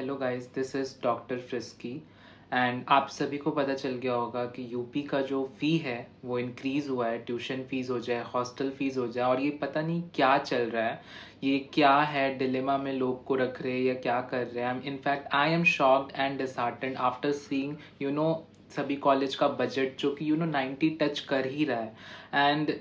Hello guys, this is doctor frisky and आप सभी को पता चल गया होगा कि यूपी का जो फ़ी है वो इंक्रीज़ हुआ है। ट्यूशन फ़ीस हो जाए, हॉस्टल फ़ीस हो जाए, और ये पता नहीं क्या चल रहा है। ये क्या है, डिलेमा में लोग को रख रहे हैं या क्या कर रहे हैं। In fact I am shocked and disheartened after seeing सभी कॉलेज का बजट जो कि 90 टच कर ही रहा है। एंड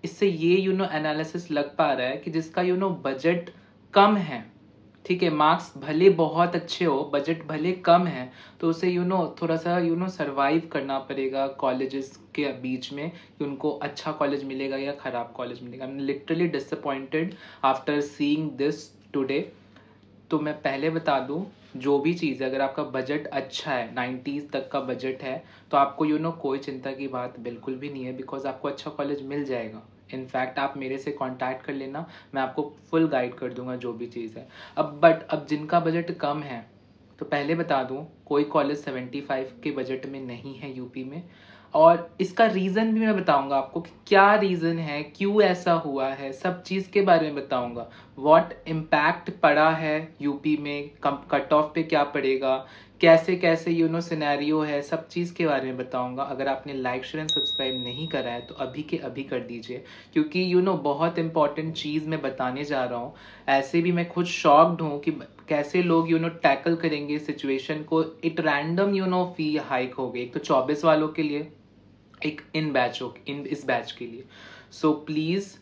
इससे ये एनालिसिस लग पा रहा है कि जिसका बजट कम है, ठीक है, मार्क्स भले बहुत अच्छे हो, बजट भले कम है, तो उसे थोड़ा सा सरवाइव करना पड़ेगा कॉलेजेस के बीच में कि उनको अच्छा कॉलेज मिलेगा या ख़राब कॉलेज मिलेगा। I am literally disappointed after seeing this today. तो मैं पहले बता दूं, जो भी चीज़ है, अगर आपका बजट अच्छा है, 90s तक का बजट है, तो आपको कोई चिंता की बात बिल्कुल भी नहीं है, बिकॉज आपको अच्छा कॉलेज मिल जाएगा। इनफैक्ट आप मेरे से कांटेक्ट कर लेना, मैं आपको फुल गाइड कर दूंगा जो भी चीज़ है। अब जिनका बजट कम है, तो पहले बता दूं, कोई कॉलेज 75 के बजट में नहीं है यूपी में। और इसका रीज़न भी मैं बताऊंगा आपको कि क्या रीज़न है, क्यों ऐसा हुआ है, सब चीज़ के बारे में बताऊंगा। व्हाट इम्पैक्ट पड़ा है यूपी में, कट ऑफ पे क्या पड़ेगा, कैसे कैसे सिनेरियो है, सब चीज़ के बारे में बताऊंगा। अगर आपने लाइक शेयर एंड सब्सक्राइब नहीं करा है तो अभी के अभी कर दीजिए, क्योंकि बहुत इंपॉर्टेंट चीज़ मैं बताने जा रहा हूँ। ऐसे भी मैं खुद शॉक्ड हूँ कि कैसे लोग टैकल करेंगे सिचुएशन को। इट रैंडम फी हाइक हो गई, एक तो 24 वालों के लिए, एक इस बैच के लिए। सो प्लीज़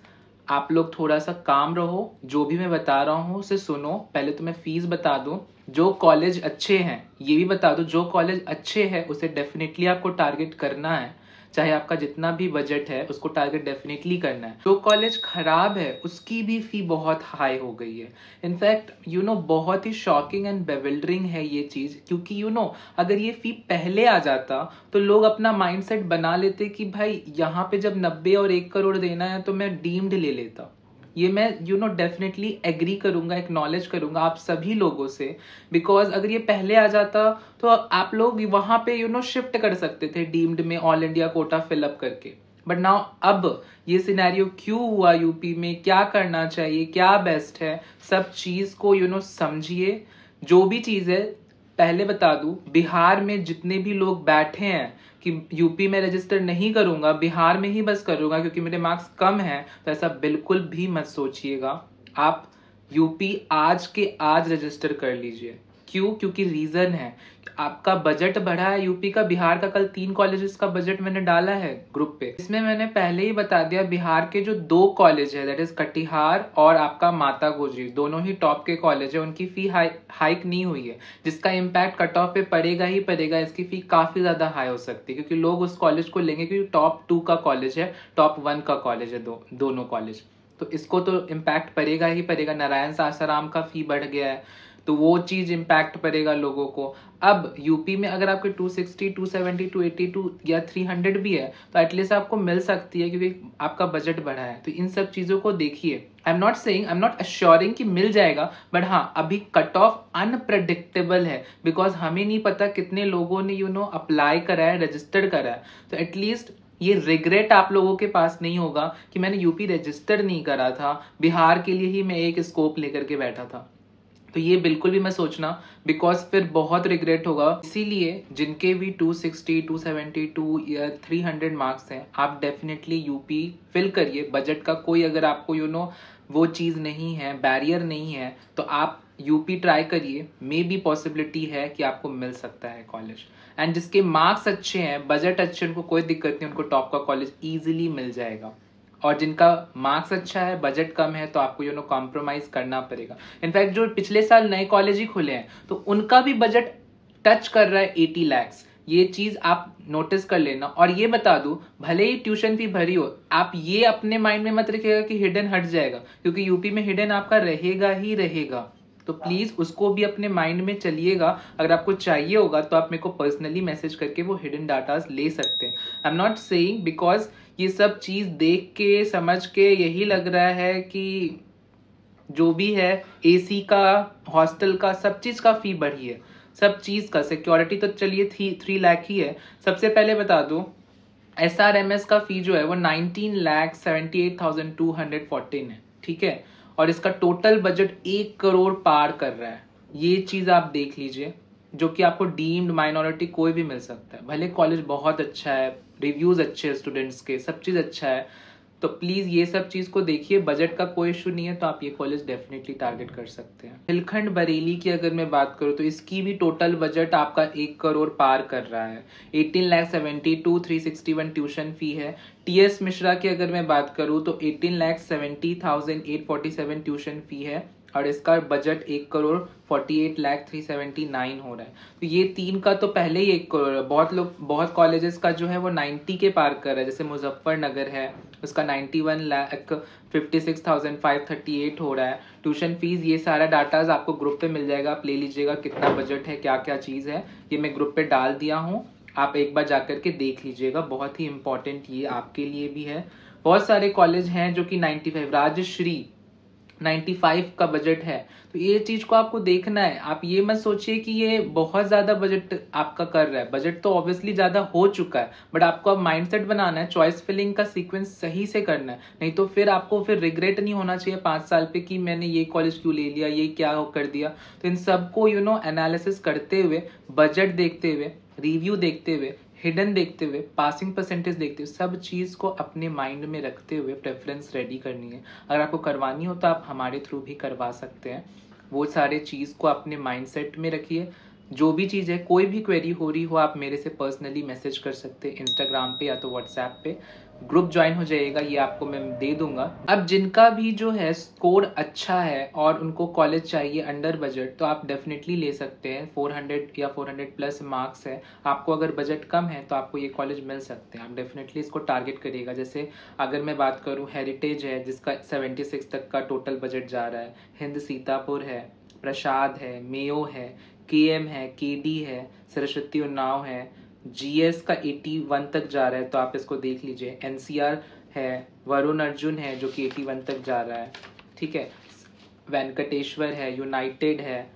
आप लोग थोड़ा सा काम रहो, जो भी मैं बता रहा हूँ उसे सुनो। पहले तो मैं फीस बता दूं, जो कॉलेज अच्छे हैं ये भी बता दूं, जो कॉलेज अच्छे हैं उसे डेफिनेटली आपको टारगेट करना है। चाहे आपका जितना भी बजट है उसको टारगेट डेफिनेटली करना है। जो कॉलेज खराब है उसकी भी फी बहुत हाई हो गई है। इनफैक्ट बहुत ही शॉकिंग एंड बेविल्डरिंग है ये चीज़, क्योंकि अगर ये फी पहले आ जाता तो लोग अपना माइंडसेट बना लेते कि भाई यहाँ पे जब 90 और 1 करोड़ देना है तो मैं डीम्ड ले लेता। ये मैं डेफिनेटली एग्री करूंगा, एक्नॉलेज करूंगा आप सभी लोगों से, बिकॉज अगर ये पहले आ जाता तो आप लोग वहां पे शिफ्ट कर सकते थे डीम्ड में, ऑल इंडिया कोटा फिलअप करके। बट नाउ अब ये सिनेरियो क्यों हुआ यूपी में, क्या करना चाहिए, क्या बेस्ट है, सब चीज को समझिए। जो भी चीज है, पहले बता दूं, बिहार में जितने भी लोग बैठे हैं कि यूपी में रजिस्टर नहीं करूंगा, बिहार में ही बस करूंगा क्योंकि मेरे मार्क्स कम हैं, तो ऐसा बिल्कुल भी मत सोचिएगा। आप यूपी आज के आज रजिस्टर कर लीजिए। क्यों? क्योंकि रीजन है, आपका बजट बढ़ा है यूपी का। बिहार का कल 3 कॉलेजेस का बजट मैंने डाला है ग्रुप पे, इसमें मैंने पहले ही बता दिया बिहार के जो 2 कॉलेज है, दैट इज कटिहार और आपका माता गुजरी, दोनों ही टॉप के कॉलेज है, उनकी फी हाइक नहीं हुई है, जिसका इम्पैक्ट कट ऑफ पे पड़ेगा ही पड़ेगा। इसकी फी काफी ज्यादा हाई हो सकती है, क्योंकि लोग उस कॉलेज को लेंगे क्योंकि टॉप 2 का कॉलेज है, टॉप 1 का कॉलेज है, दोनों कॉलेज। तो इसको तो इम्पैक्ट पड़ेगा ही पड़ेगा। नारायण सासाराम का फी बढ़ गया है, तो वो चीज इम्पैक्ट पड़ेगा लोगों को। अब यूपी में अगर आपके 260, 270, 282 या 300 भी है तो एटलीस्ट आपको मिल सकती है, क्योंकि आपका बजट बढ़ा है। तो इन सब चीजों को देखिए। आई एम नॉट अश्योरिंग कि मिल जाएगा, बट हाँ, अभी कट ऑफ अनप्रडिक्टेबल है, बिकॉज हमें नहीं पता कितने लोगों ने अप्लाई करा है, रजिस्टर करा है। तो एटलीस्ट ये रिग्रेट आप लोगों के पास नहीं होगा कि मैंने यूपी रजिस्टर नहीं करा था, बिहार के लिए ही मैं एक स्कोप लेकर के बैठा था। तो ये बिल्कुल भी मैं सोचना, बिकॉज फिर बहुत रिग्रेट होगा। इसीलिए जिनके भी 260, 272 या 300 मार्क्स हैं, आप डेफिनेटली यूपी फिल करिए। बजट का कोई अगर आपको वो चीज़ नहीं है, बैरियर नहीं है, तो आप यूपी ट्राई करिए। मे बी पॉसिबिलिटी है कि आपको मिल सकता है कॉलेज। एंड जिसके मार्क्स अच्छे हैं, बजट अच्छे, उनको कोई दिक्कत नहीं, उनको टॉप का कॉलेज ईजिली मिल जाएगा। और जिनका मार्क्स अच्छा है, बजट कम है, तो आपको कॉम्प्रोमाइज करना पड़ेगा। इनफैक्ट जो पिछले साल नए कॉलेज ही खुले हैं तो उनका भी बजट टच कर रहा है 80 lakhs। ये चीज आप नोटिस कर लेना। और ये बता दूं, भले ही ट्यूशन फी भरी हो, आप ये अपने माइंड में मत रखिएगा कि हिडन हट जाएगा, क्योंकि यूपी में हिडन आपका रहेगा ही रहेगा। तो प्लीज उसको भी अपने माइंड में चलिएगा। अगर आपको चाहिए होगा तो आप मेरे को पर्सनली मैसेज करके वो हिडन डाटाज ले सकते हैं। I am not saying, because ये सब चीज देख के समझ के यही लग रहा है कि जो भी है, एसी का, हॉस्टल का, सब चीज का फी बढ़ी है, सब चीज का। सिक्योरिटी तो चलिए 3 लाख ही है। सबसे पहले बता दूं, SRMS का फी जो है वो 19,78,214 है, ठीक है, और इसका टोटल बजट 1 करोड़ पार कर रहा है। ये चीज़ आप देख लीजिए, जो कि आपको डीम्ड माइनॉरिटी कोई भी मिल सकता है। भले कॉलेज बहुत अच्छा है, रिव्यूज़ अच्छे हैं स्टूडेंट्स के, सब चीज़ अच्छा है, तो प्लीज़ ये सब चीज़ को देखिए। बजट का कोई इशू नहीं है, तो आप ये कॉलेज डेफिनेटली टारगेट कर सकते हैं। हिलखंड बरेली की अगर मैं बात करूँ तो इसकी भी टोटल बजट आपका 1 करोड़ पार कर रहा है। 18,72,361 ट्यूशन फी है। टीएस मिश्रा की अगर मैं बात करूँ तो 18,70,847 ट्यूशन फी है, और इसका बजट 1,48,0379 हो रहा है। तो ये तीन का तो पहले ही 1 करोड़ है। बहुत कॉलेजेस का जो है वो 90 के पार कर रहा है, जैसे मुजफ्फरनगर है, उसका 91,56,538 हो रहा है। ट्यूशन फीस, ये सारा डाटाज आपको ग्रुप पे मिल जाएगा, आप ले लीजिएगा कितना बजट है, क्या क्या चीज़ है, ये मैं ग्रुप पे डाल दिया हूँ, आप एक बार जाकर के देख लीजिएगा। बहुत ही इंपॉर्टेंट ये आपके लिए भी है। बहुत सारे कॉलेज हैं जो कि 95, राजश्री 95 का बजट है, तो ये चीज को आपको देखना है। आप ये मत सोचिए कि ये बहुत ज्यादा बजट आपका कर रहा है, बजट तो ऑब्वियसली ज्यादा हो चुका है, बट आपको अब माइंडसेट बनाना है, चॉइस फिलिंग का सीक्वेंस सही से करना है, नहीं तो फिर आपको फिर रिग्रेट नहीं होना चाहिए 5 साल पे कि मैंने ये कॉलेज क्यों ले लिया, ये क्या कर दिया। तो इन सबको एनालिसिस करते हुए, बजट देखते हुए, रिव्यू देखते हुए, हिडन देखते हुए, पासिंग परसेंटेज देखते हुए, सब चीज़ को अपने माइंड में रखते हुए प्रेफरेंस रेडी करनी है। अगर आपको करवानी हो तो आप हमारे थ्रू भी करवा सकते हैं। वो सारे चीज़ को अपने माइंडसेट में रखिए। जो भी चीज़ है, कोई भी क्वेरी हो रही हो, आप मेरे से पर्सनली मैसेज कर सकते हैं इंस्टाग्राम पे या तो व्हाट्सएप पे। ग्रुप ज्वाइन हो जाएगा, ये आपको मैं दे दूंगा। अब जिनका भी जो है स्कोर अच्छा है और उनको कॉलेज चाहिए अंडर बजट, तो आप डेफिनेटली ले सकते हैं। 400 या 400 प्लस मार्क्स है, आपको अगर बजट कम है तो आपको ये कॉलेज मिल सकते हैं। आप डेफिनेटली इसको टारगेट करिएगा। जैसे अगर मैं बात करूँ, हेरिटेज है जिसका 76 तक का टोटल बजट जा रहा है, हिंद सीतापुर है, प्रसाद है, मेयो है, केएम है, केडी है, सरस्वती उन्नाव है, जीएस का 81 तक जा रहा है, तो आप इसको देख लीजिए। एनसीआर है, वरुण अर्जुन है जो कि 81 तक जा रहा है, ठीक है। वेंकटेश्वर है, यूनाइटेड है,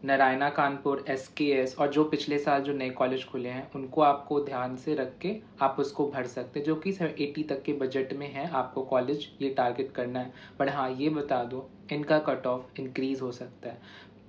नारायणा कानपुर, एसकेएस, और जो पिछले साल जो नए कॉलेज खुले हैं उनको आपको ध्यान से रख के आप उसको भर सकते हैं, जो कि 80 तक के बजट में है। आपको कॉलेज ये टारगेट करना है। बट हाँ, ये बता दो, इनका कट ऑफ इंक्रीज हो सकता है।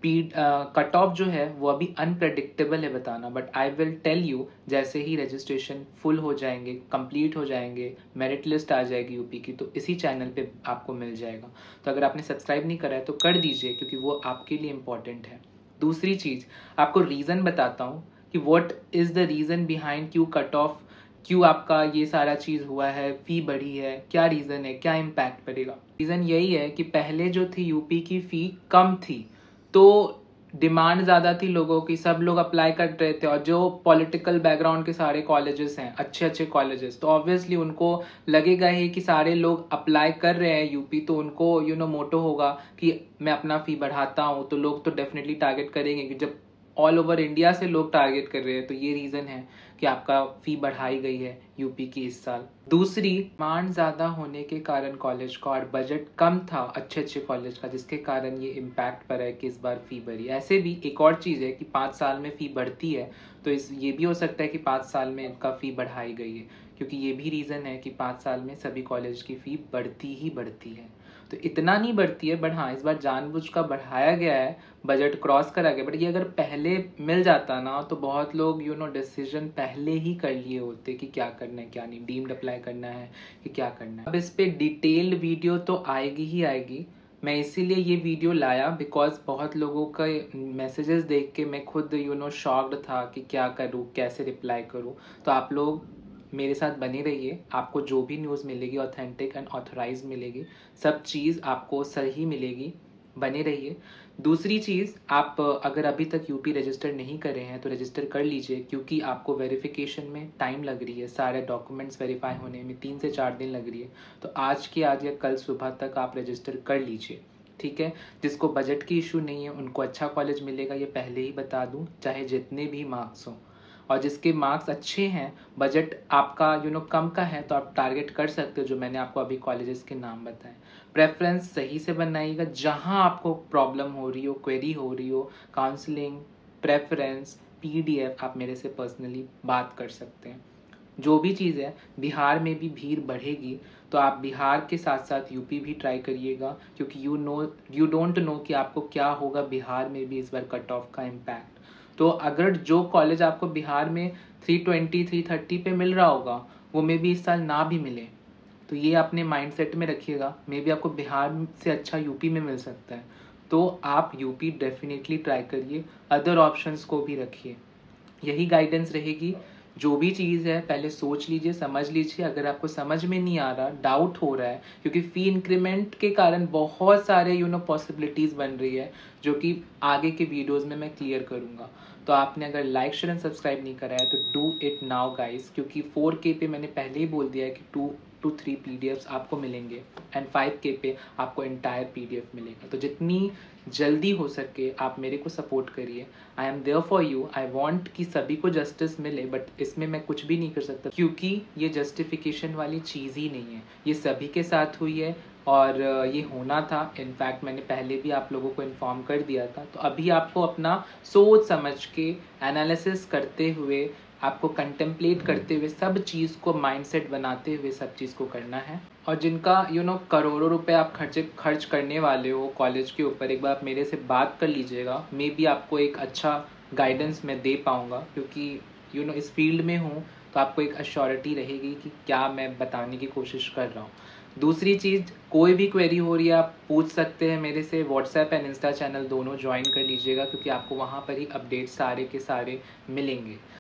कट ऑफ जो है वो अभी अनप्रडिक्टेबल है बताना, but I will tell you जैसे ही रजिस्ट्रेशन फुल हो जाएंगे, कंप्लीट हो जाएंगे, मेरिट लिस्ट आ जाएगी यूपी की, तो इसी चैनल पे आपको मिल जाएगा। तो अगर आपने सब्सक्राइब नहीं करा है तो कर दीजिए, क्योंकि वो आपके लिए इम्पोर्टेंट है। दूसरी चीज़, आपको रीज़न बताता हूँ कि what is the reason behind क्यों कट ऑफ, क्यों आपका ये सारा चीज़ हुआ है, फ़ी बढ़ी है, क्या रीज़न है, क्या इम्पैक्ट पड़ेगा। रीज़न यही है कि पहले जो थी यूपी की फ़ी कम थी, तो डिमांड ज़्यादा थी लोगों की, सब लोग अप्लाई कर रहे थे, और जो पॉलिटिकल बैकग्राउंड के सारे कॉलेजेस हैं, अच्छे अच्छे कॉलेजेस, तो ऑब्वियसली उनको लगेगा ही कि सारे लोग अप्लाई कर रहे हैं यूपी, तो उनको मोटो होगा कि मैं अपना फ़ी बढ़ाता हूँ, तो लोग तो डेफिनेटली टारगेट करेंगे कि जब ऑल ओवर इंडिया से लोग टारगेट कर रहे हैं, तो ये रीज़न है कि आपका फ़ी बढ़ाई गई है यूपी की इस साल। दूसरी, डिमांड ज़्यादा होने के कारण कॉलेज का, और बजट कम था अच्छे अच्छे कॉलेज का, जिसके कारण ये इम्पैक्ट पड़ा है कि इस बार फ़ी बढ़ी। ऐसे भी एक और चीज़ है कि 5 साल में फ़ी बढ़ती है, तो ये भी हो सकता है कि 5 साल में इनका फ़ी बढ़ाई गई है, क्योंकि ये भी रीज़न है कि 5 साल में सभी कॉलेज की फ़ी बढ़ती ही बढ़ती है। तो इतना नहीं बढ़ती है, बट हाँ, इस बार जानबूझ का बढ़ाया गया है, बजट क्रॉस करा गया। बट ये अगर पहले मिल जाता ना, तो बहुत लोग डिसीजन पहले ही कर लिए होते कि क्या करना है क्या नहीं, डीम्ड अप्लाई करना है कि क्या करना है। अब इस पे डिटेल्ड वीडियो तो आएगी ही आएगी। मैं इसीलिए ये वीडियो लाया बिकॉज बहुत लोगों का मैसेजेस देख के मैं खुद शॉक्ड था कि क्या करूँ, कैसे रिप्लाई करूँ। तो आप लोग मेरे साथ बने रहिए, आपको जो भी न्यूज़ मिलेगी ऑथेंटिक एंड ऑथराइज मिलेगी, सब चीज़ आपको सही मिलेगी, बने रहिए। दूसरी चीज़, आप अगर अभी तक यूपी रजिस्टर नहीं करे हैं तो रजिस्टर कर लीजिए, क्योंकि आपको वेरिफिकेशन में टाइम लग रही है, सारे डॉक्यूमेंट्स वेरीफाई होने में 3 से 4 दिन लग रही है। तो आज के आज या कल सुबह तक आप रजिस्टर कर लीजिए, ठीक है। जिसको बजट की इशू नहीं है उनको अच्छा कॉलेज मिलेगा, ये पहले ही बता दूं, चाहे जितने भी मार्क्स हों। और जिसके मार्क्स अच्छे हैं, बजट आपका कम का है, तो आप टारगेट कर सकते हो जो मैंने आपको अभी कॉलेजेस के नाम बताए। प्रेफरेंस सही से बनाइएगा, जहां आपको प्रॉब्लम हो रही हो, क्वेरी हो रही हो, काउंसलिंग, प्रेफरेंस, पीडीएफ, आप मेरे से पर्सनली बात कर सकते हैं। जो भी चीज़ है, बिहार में भी भीड़ बढ़ेगी, तो आप बिहार के साथ साथ यूपी भी ट्राई करिएगा, क्योंकि यू डोंट नो कि आपको क्या होगा बिहार में भी इस बार कट ऑफ का इम्पैक्ट। तो अगर जो कॉलेज आपको बिहार में 320 330 पे मिल रहा होगा, वो मे भी इस साल ना भी मिले। तो ये अपने माइंडसेट में रखिएगा, मे बी आपको बिहार से अच्छा यूपी में मिल सकता है। तो आप यूपी डेफिनेटली ट्राई करिए, अदर ऑप्शंस को भी रखिए। यही गाइडेंस रहेगी। जो भी चीज़ है पहले सोच लीजिए, समझ लीजिए। अगर आपको समझ में नहीं आ रहा, डाउट हो रहा है, क्योंकि फ़ी इंक्रीमेंट के कारण बहुत सारे पॉसिबिलिटीज़ बन रही है, जो कि आगे के वीडियोज़ में मैं क्लियर करूँगा। तो आपने अगर लाइक शेयर एंड सब्सक्राइब नहीं करा है तो डू इट नाउ गाइस, क्योंकि 4K पे मैंने पहले ही बोल दिया है कि 2 to 3 PDFs आपको मिलेंगे एंड 5K पे आपको एंटायर PDF मिलेगा। तो जितनी जल्दी हो सके आप मेरे को सपोर्ट करिए। I am there for you. I want कि सभी को जस्टिस मिले, बट इसमें मैं कुछ भी नहीं कर सकता, क्योंकि ये जस्टिफिकेशन वाली चीज़ ही नहीं है। ये सभी के साथ हुई है और ये होना था। इनफैक्ट मैंने पहले भी आप लोगों को इन्फॉर्म कर दिया था। तो अभी आपको अपना सोच समझ के, एनालिसिस करते हुए, आपको कंटेम्पलेट करते हुए, सब चीज़ को माइंडसेट बनाते हुए सब चीज़ को करना है। और जिनका करोड़ों रुपए आप खर्च करने वाले हो कॉलेज के ऊपर, एक बार आप मेरे से बात कर लीजिएगा। मे बी आपको एक अच्छा गाइडेंस मैं दे पाऊँगा, क्योंकि इस फील्ड में हूँ, तो आपको एक अश्योरिटी रहेगी कि क्या मैं बताने की कोशिश कर रहा हूँ। दूसरी चीज़, कोई भी क्वेरी हो रही है आप पूछ सकते हैं मेरे से। व्हाट्सएप एंड इंस्टा चैनल दोनों ज्वाइन कर लीजिएगा, क्योंकि आपको वहाँ पर ही अपडेट सारे के सारे मिलेंगे।